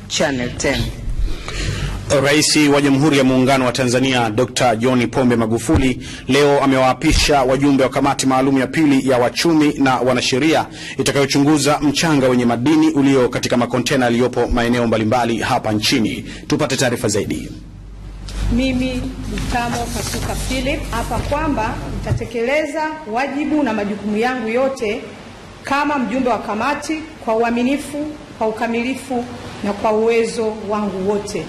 Channel 10. Rais wa Jamhuri ya Muungano wa Tanzania Dr. John Pombe Magufuli leo amewaapisha wajumbe wa kamati maalum ya pili ya wachumi na wanasheria itakayochunguza mchanga wenye madini ulio katika makontena yaliyopo maeneo mbalimbali hapa nchini. Tupate taarifa zaidi. Mimi Butamo Kasuka Philip hapa kwamba nitatekeleza wajibu na majukumu yangu yote kama mjumbe wa kamati kwa uaminifu, kwa ukamilifu na kwa uwezo wangu wote.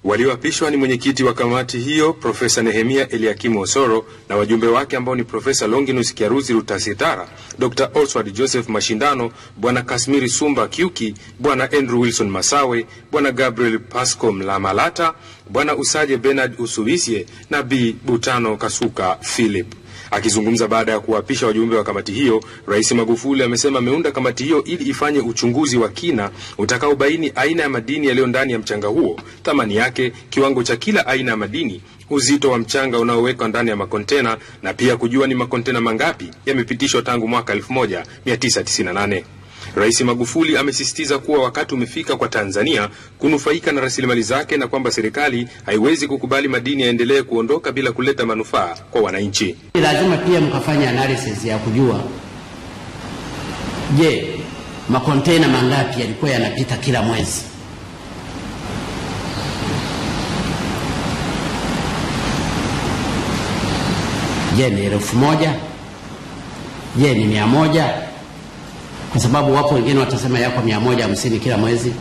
Walioapishwa ni mwenyekiti wa kamati hiyo Profesa Nehemia Eliakimu Osoro na wajumbe wake ambao ni Profesa Longinus Kiaruzi Rutasitara, Dr. Oswald Joseph Mashindano, Bwana Kasmiri Sumba Kiuki, Bwana Andrew Wilson Masawe, Bwana Gabriel Pasco Mlamalata, Bwana Usaje Bernard Usuvisye na Bi Butano Kasuka Philip. Akizungumza baada ya kuapisha wajumbe wa kamati hiyo, Rais Magufuli amesema ameunda kamati hiyo ili ifanye uchunguzi wa kina utakaobaini aina ya madini yaliyo ndani ya mchanga huo, thamani yake, kiwango cha kila aina ya madini, uzito wa mchanga unaowekwa ndani ya makontena na pia kujua ni makontena mangapi yamepitishwa tangu mwaka 1998. Rais Magufuli amesisitiza kuwa wakati umefika kwa Tanzania kunufaika na rasilimali zake na kwamba serikali haiwezi kukubali madini yaendelee kuondoka bila kuleta manufaa kwa wananchi. Lazima pia mkafanya analysis ya kujua, je, makontena mangapi yalikuwa yanapita kila mwezi? Je, ni 1000? Je, ni 100? Kwa sababu wapo wengine watasema yako 150 kila mwezi,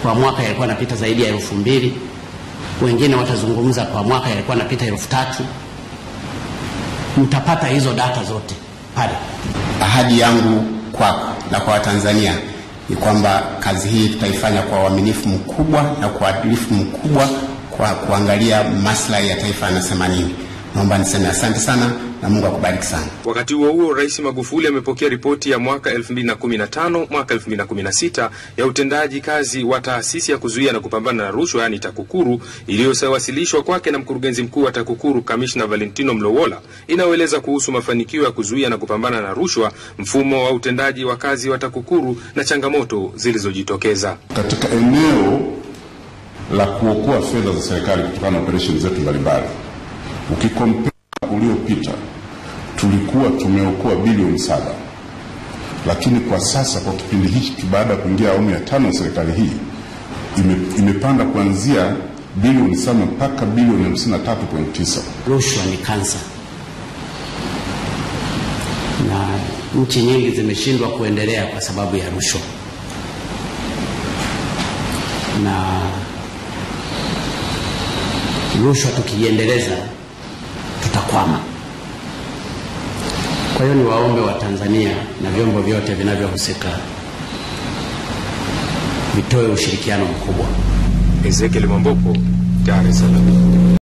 kwa mwaka yalikuwa yanapita zaidi ya 2000. Wengine watazungumza kwa mwaka yalikuwa yanapita 3000. Mtapata hizo data zote pale. Ahadi yangu kwako na kwa Watanzania ni kwamba kazi hii tutaifanya kwa uaminifu mkubwa na kwa uadilifu mkubwa, kwa kuangalia maslahi ya taifa yanasema nini. Naomba niseme asante sana na Mungu akubariki sana. Wakati huo Rais Magufuli amepokea ripoti ya mwaka 2015 mwaka 2016 ya utendaji kazi wa taasisi ya kuzuia na kupambana na rushwa yani TAKUKURU iliyowasilishwa kwake na mkurugenzi mkuu wa TAKUKURU Kamishna Valentino Mlowola, inayoeleza kuhusu mafanikio ya kuzuia na kupambana na rushwa, mfumo wa utendaji wa kazi wa TAKUKURU na changamoto zilizojitokeza. Katika eneo la kuokoa fedha za serikali kutokana na operesheni zetu mbalimbali, ukikompea uliopita tulikuwa tumeokoa bilioni 7, lakini kwa sasa kwa kipindi hiki baada ya kuingia awamu ya 5 ya serikali hii imepanda kuanzia bilioni 7 mpaka bilioni 53.9. Rushwa ni kansa, na nchi nyingi zimeshindwa kuendelea kwa sababu ya rushwa, na rushwa tukiendeleza tutakwama. Kwa hiyo ni waombe wa Tanzania na vyombo vyote vinavyohusika vitoe ushirikiano mkubwa. Ezekiel Mambopo, Dar es Salaam.